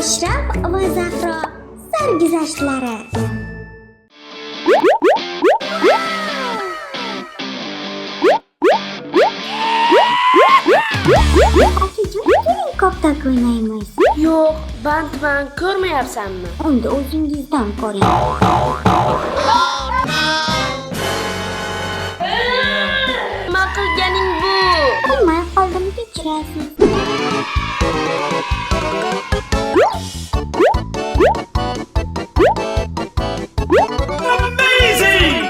Ashraf va Zahro sarguzashtlari. Akajon, keling koptok o'ynaymiz. Yo'q, bandman, ko'rmayapsanmi? Unda o'zingizdan ko'ring. Nima qilganing bu? Bilmay qoldim, kechirasiz. Amazing!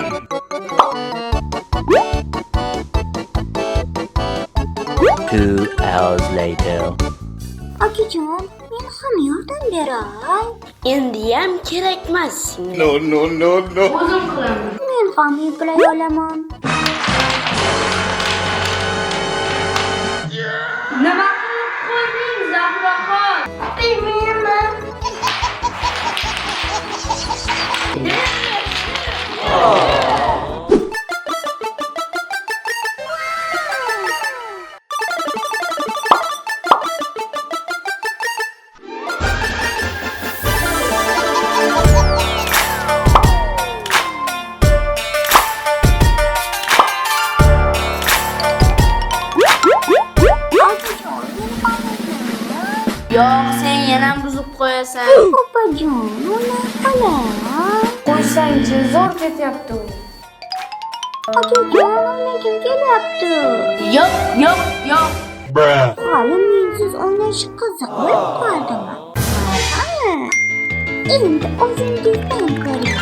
2 hours later. Akajon, men ham yordam beray. Endiyam kerakmas singlim. No. O'zim qilaman. Men ham eplay olaman. Nima qilib qo'yding, Zahroxon? Bilmayman. Yo'q, sen yana buzib qo'yasan. Opajon, o'ynay qolay. Qo'ysang-chi, zo'r ketyapti o'yin. Akajon, o'ynagim kelyapti. Yo'q. Bruh. Hali mensiz o'ynash qiziq bo'lib qoldimi? Qani, endi o'zingizdan ko'ring.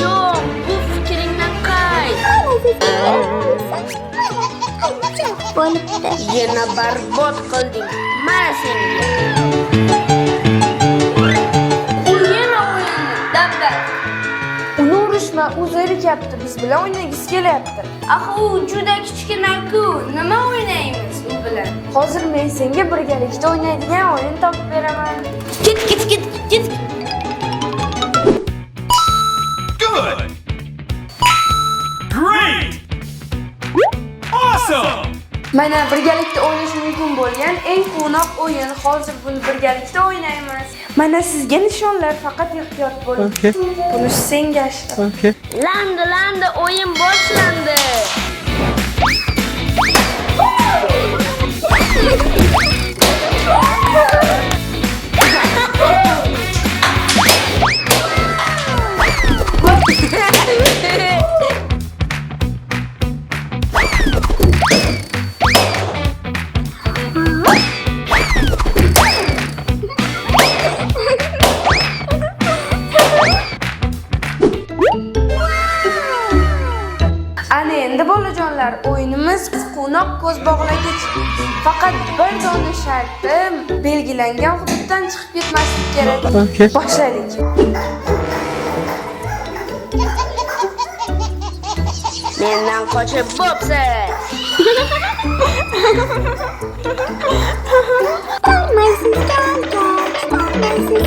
Yo'q, bu fikringdan qayt. Mana siz bo'libdi. Yana barbod qilding. Mana senga. U yana o'yindi, dabdab. Uni urishma, u zerikyapti, biz bilan o'ynagisi kelyapti. Axir u juda kichkina-ku. Nima o'ynaymiz u bilan? Hozir men senga birgalikda o'ynaydigan o'yin topib beraman. Ket. Good. Great. Awesome. Mana birgalikda o'ynash mumkin bo'lgan eng quvnoq o'yin. Hozir buni birgalikda o'ynaymiz. Mana sizga nishonlar, faqat ehtiyot bo'ling. Buni senga Ashraf. Landi, o'yin boshlandi. Ana endi bolajonlar, o'yinimiz quvnoq ko'z bog'lagich. Faqat bir dona sharti belgilangan hududdan chiqib ketmaslik kerak. Boshlaylik. Mendan qochib bo'psiz. Olmaysiz, olmaysiz.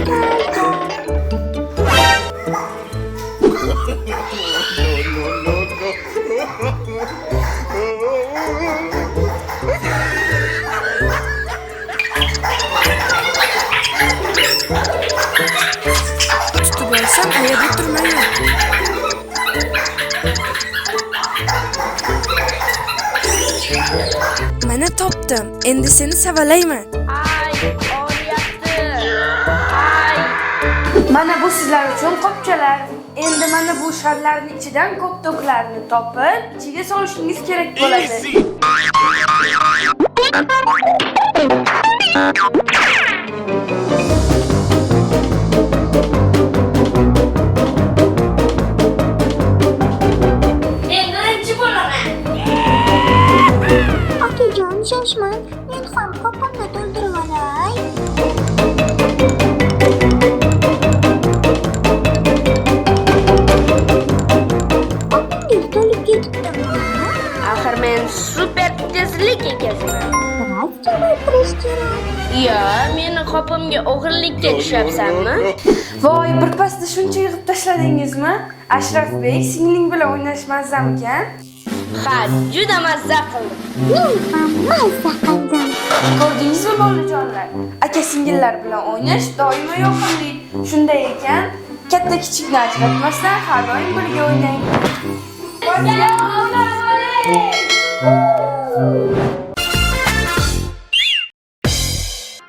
Tutib olsam, qayerda turmayman. Mana topdim. Endi seni savalayman. Ay, og'riyapti. Ay. Mana bu sizlar uchun qopchalar. Endi mana bu sharlarning ichidan koptoklarni topib, ichiga solishingiz kerak bo'ladi. Easy. Birinchi bo'laman. Akajon, shoshmang. Men ham qopimni to'ldirib olay. Qopingiz to'lib ketibdimi? Axir men super tezlik egaziman. Biroz kamaytirish kerak. Yo, meni qopimga o'g'irlikka tushyapsanmi? Voy, bir pasda shuncha yig'ib tashladingizmi? Ashrafbek, singling bilan o'ynash mazamkan? Ha, juda mazza qildim. Men ham mazza qildim. Ko'rdingizmi bolajonlar? Aka singillar bilan o'ynash doimo yoqimli. Shunday ekan, katta kichikni ajratmasdan har doim birga o'ynang.